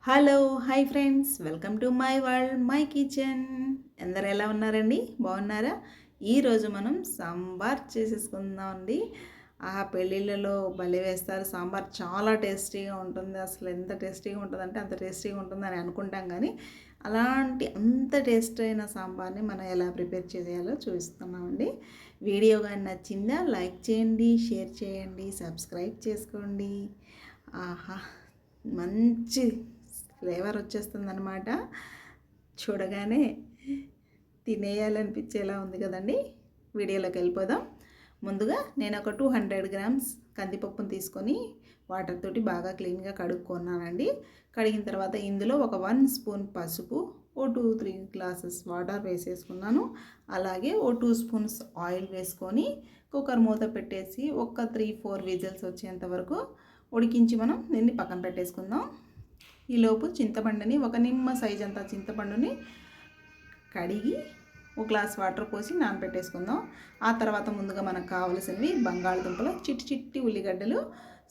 Hello hi friends, welcome to my world my kitchen. అందరు ఎలా ఉన్నారండి? బాగున్నారా? ఈరోజు మనం సాంబార్ చేసేసుకుందాం అండి. పెళ్ళిళ్ళలో భలే వేస్తారు సాంబార్. చాలా టేస్టీగా ఉంటుంది. అసలు ఎంత టేస్టీగా ఉంటుందంటే అంత టేస్టీగా ఉంటుందని అనుకుంటాం, కానీ అంత టేస్ట్ అయిన సాంబార్ని మనం ఎలా ప్రిపేర్ చేయాలో చూపిస్తున్నామండి. వీడియో కానీ నచ్చిందా లైక్ చేయండి, షేర్ చేయండి, సబ్స్క్రైబ్ చేసుకోండి. ఆహా, మంచి ఫ్లేవర్ వచ్చేస్తుంది అనమాట. చూడగానే తినేయాలనిపించేలా ఉంది కదండి. వీడియోలోకి వెళ్ళిపోదాం. ముందుగా నేను ఒక 200 గ్రామ్స్ కందిపప్పును తీసుకొని వాటర్ తోటి బాగా క్లీన్గా కడుక్కున్నానండి. కడిగిన తర్వాత ఇందులో ఒక 1 స్పూన్ పసుపు, ఓ 2-3 గ్లాసెస్ వాటర్ వేసేసుకున్నాను. అలాగే ఓ 2 స్పూన్స్ ఆయిల్ వేసుకొని కుక్కర్ మూత పెట్టేసి ఒక 3-4 విజిల్స్ వచ్చేంత వరకు ఉడికించి మనం దీన్ని పక్కన పెట్టేసుకుందాం. ఈలోపు చింతపండుని, ఒక నిమ్మ సైజ్ అంత చింతపండుని కడిగి ఒక గ్లాస్ వాటర్ పోసి నానబెట్టేసుకుందాం. ఆ తర్వాత ముందుగా మనకు కావలసినవి బంగాళదుంపలు, చిట్టి చిట్టి ఉల్లిగడ్డలు,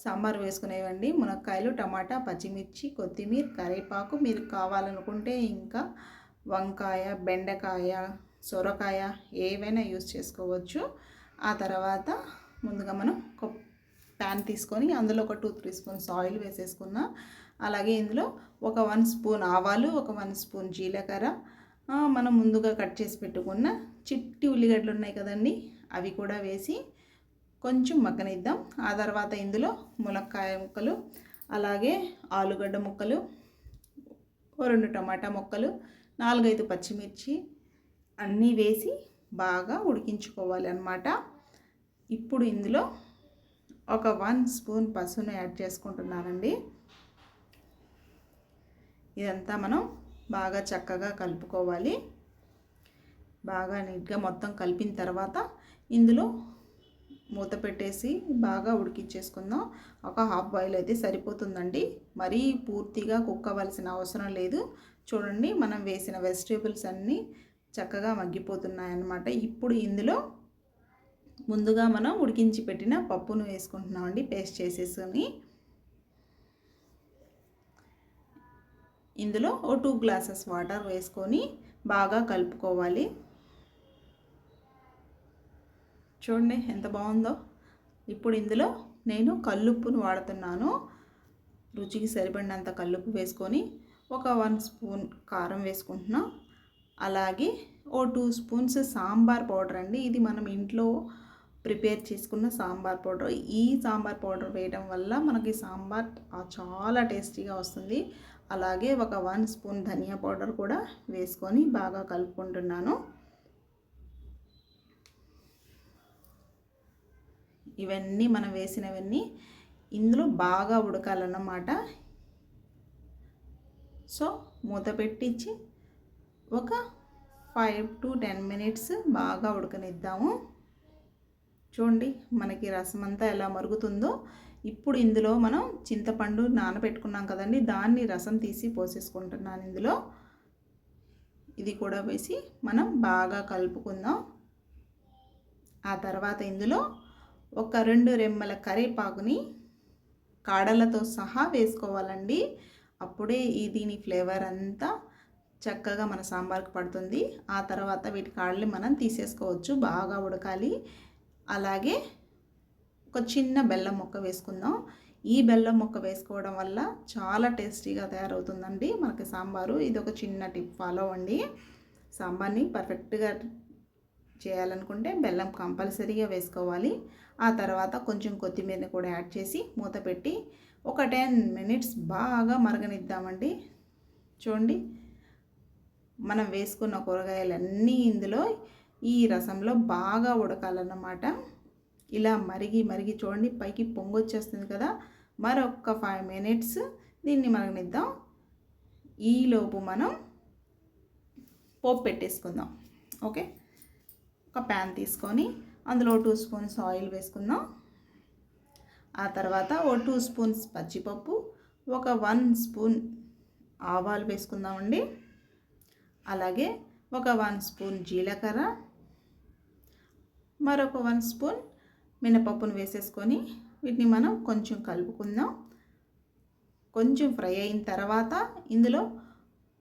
సాంబార్ వేసుకునేవండి, మునక్కాయలు, టమాటా, పచ్చిమిర్చి, కొత్తిమీర, కరివేపాకు. మీరు కావాలనుకుంటే ఇంకా వంకాయ, బెండకాయ, సొరకాయ ఏవైనా యూస్ చేసుకోవచ్చు. ఆ తర్వాత ముందుగా మనం ఒక ప్యాన్ తీసుకొని అందులో ఒక 2-3 స్పూన్స్ ఆయిల్ వేసేసుకున్నా. అలాగే ఇందులో ఒక 1 స్పూన్ ఆవాలు, ఒక 1 స్పూన్ జీలకర్ర, మనం ముందుగా కట్ చేసి పెట్టుకున్న చిట్టి ఉల్లిగడ్డలు ఉన్నాయి కదండి, అవి కూడా వేసి కొంచెం మగ్గనిద్దాం. ఆ తర్వాత ఇందులో మునక్కాయ ముక్కలు, అలాగే ఆలుగడ్డ ముక్కలు, 2 టమాటా ముక్కలు, 4-5 పచ్చిమిర్చి అన్నీ వేసి బాగా ఉడికించుకోవాలి అన్నమాట. ఇప్పుడు ఇందులో ఒక 1 స్పూన్ పసుపును యాడ్ చేసుకుంటున్నానండి. ఇదంతా మనం బాగా చక్కగా కలుపుకోవాలి. బాగా నీట్గా మొత్తం కలిపిన తర్వాత ఇందులో మూత పెట్టేసి బాగా ఉడికించేసుకుందాం. ఒక హాఫ్ బాయిల్ అయితే సరిపోతుందండి, మరీ పూర్తిగా కుక్ అవ్వాల్సిన అవసరం లేదు. చూడండి, మనం వేసిన వెజిటేబుల్స్ అన్నీ చక్కగా మగ్గిపోతున్నాయన్నమాట. ఇప్పుడు ఇందులో ముందుగా మనం ఉడికించి పెట్టిన పప్పును వేసుకుంటున్నామండి, పేస్ట్ చేసేసుకొని. ఇందులో ఓ 2 గ్లాసెస్ వాటర్ వేసుకొని బాగా కలుపుకోవాలి. చూడండి ఎంత బాగుందో. ఇప్పుడు ఇందులో నేను కల్లుప్పును వాడుతున్నాను. రుచికి సరిపడినంత కల్లుప్పు వేసుకొని ఒక 1 స్పూన్ కారం వేసుకుంటున్నా. అలాగే ఓ 2 స్పూన్స్ సాంబార్ పౌడర్ అండి. ఇది మనం ఇంట్లో ప్రిపేర్ చేసుకున్న సాంబార్ పౌడర్. ఈ సాంబార్ పౌడర్ వేయడం వల్ల మనకి సాంబార్ చాలా టేస్టీగా వస్తుంది. అలాగే ఒక 1 స్పూన్ ధనియా పౌడర్ కూడా వేసుకొని బాగా కలుపుకుంటున్నాను. ఇవన్నీ మనం వేసినవన్నీ ఇందులో బాగా ఉడకాలన్నమాట. సో మూత పెట్టించి ఒక 5-10 మినిట్స్ బాగా ఉడకనిద్దాము. చూడండి మనకి రసం అంతా ఎలా మరుగుతుందో. ఇప్పుడు ఇందులో మనం చింతపండు నానబెట్టుకున్నాం కదండి, దాన్ని రసం తీసి పోసేసుకుంటున్నాను ఇందులో. ఇది కూడా వేసి మనం బాగా కలుపుకుందాం. ఆ తర్వాత ఇందులో ఒక 2 రెమ్మల కరివేపాకుని కాడలతో సహా వేసుకోవాలండి. అప్పుడే దీని ఫ్లేవర్ అంతా చక్కగా మన సాంబార్కి పడుతుంది. ఆ తర్వాత వీటి కాడలు మనం తీసేసుకోవచ్చు, బాగా ఉడకాలి. అలాగే ఒక చిన్న బెల్లం ముక్క వేసుకుందాం. ఈ బెల్లం ముక్క వేసుకోవడం వల్ల చాలా టేస్టీగా తయారవుతుందండి మనకి సాంబారు. ఇది ఒక చిన్న టిప్ ఫాలో అవ్వండి. సాంబార్ని పర్ఫెక్ట్గా చేయాలనుకుంటే బెల్లం కంపల్సరీగా వేసుకోవాలి. ఆ తర్వాత కొంచెం కొత్తిమీరని కూడా యాడ్ చేసి మూత పెట్టి ఒక 10 మినిట్స్ బాగా మరగనిద్దామండి. చూడండి, మనం వేసుకున్న కూరగాయలన్నీ ఇందులో ఈ రసంలో బాగా ఉడకాలన్నమాట. ఇలా మరిగి మరిగి చూడండి పైకి పొంగొచ్చేస్తుంది కదా. మరొక 5 మినిట్స్ దీన్ని మరగనిద్దాం. ఈలోపు మనం పోపు పెట్టేసుకుందాం. ఓకే, ఒక ప్యాన్ తీసుకొని అందులో 2 స్పూన్స్ ఆయిల్ వేసుకుందాం. ఆ తర్వాత ఓ 2 స్పూన్స్ పచ్చిపప్పు, ఒక 1 స్పూన్ ఆవాలు వేసుకుందామండి. అలాగే ఒక 1 స్పూన్ జీలకర్ర, మరొక 1 స్పూన్ మినపప్పును వేసేసుకొని వీటిని మనం కొంచెం కలుపుకుందాం. కొంచెం ఫ్రై అయిన తర్వాత ఇందులో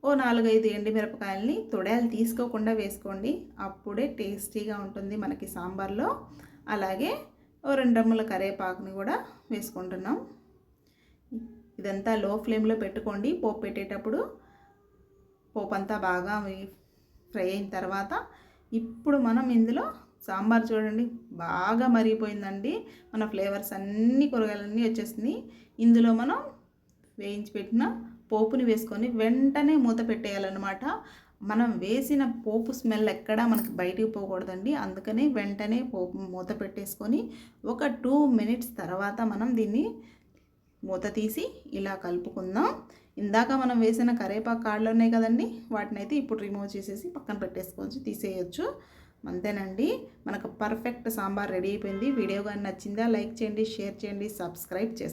ఓ 4-5 ఎండుమిరపకాయలని తొడాలు తీసుకోకుండా వేసుకోండి. అప్పుడే టేస్టీగా ఉంటుంది మనకి సాంబార్లో. అలాగే ఓ 2 రెమ్మల కరివేపాకుని కూడా వేసుకుంటున్నాం. ఇదంతా లో ఫ్లేమ్లో పెట్టుకోండి. పోపు పెట్టేటప్పుడు పోపు అంతా బాగా ఫ్రై అయిన తర్వాత ఇప్పుడు మనం ఇందులో సాంబార్ చూడండి బాగా మరిగిపోయిందండి. మన ఫ్లేవర్స్ అన్నీ కూరగాయలన్నీ వచ్చేసింది. ఇందులో మనం వేయించి పెట్టిన పోపుని వేసుకొని వెంటనే మూత పెట్టేయాలన్నమాట. మనం వేసిన పోపు స్మెల్ ఎక్కడా మనకి బయటికి పోకూడదండి. అందుకని వెంటనే పోపు మూత పెట్టేసుకొని ఒక 2 మినిట్స్ తర్వాత మనం దీన్ని మూత తీసి ఇలా కలుపుకుందాం. ఇందాక మనం వేసిన కరివేపాకు కాడలు ఉన్నాయి కదండి, వాటిని అయితే ఇప్పుడు రిమూవ్ చేసేసి పక్కన పెట్టేసుకోవచ్చు, తీసేయచ్చు. అంతేనండి, మనకు పర్ఫెక్ట్ సాంబార్ రెడీ అయిపోయింది. వీడియో కానీ నచ్చిందా లైక్ చేయండి, షేర్ చేయండి, సబ్స్క్రైబ్ చేయండి.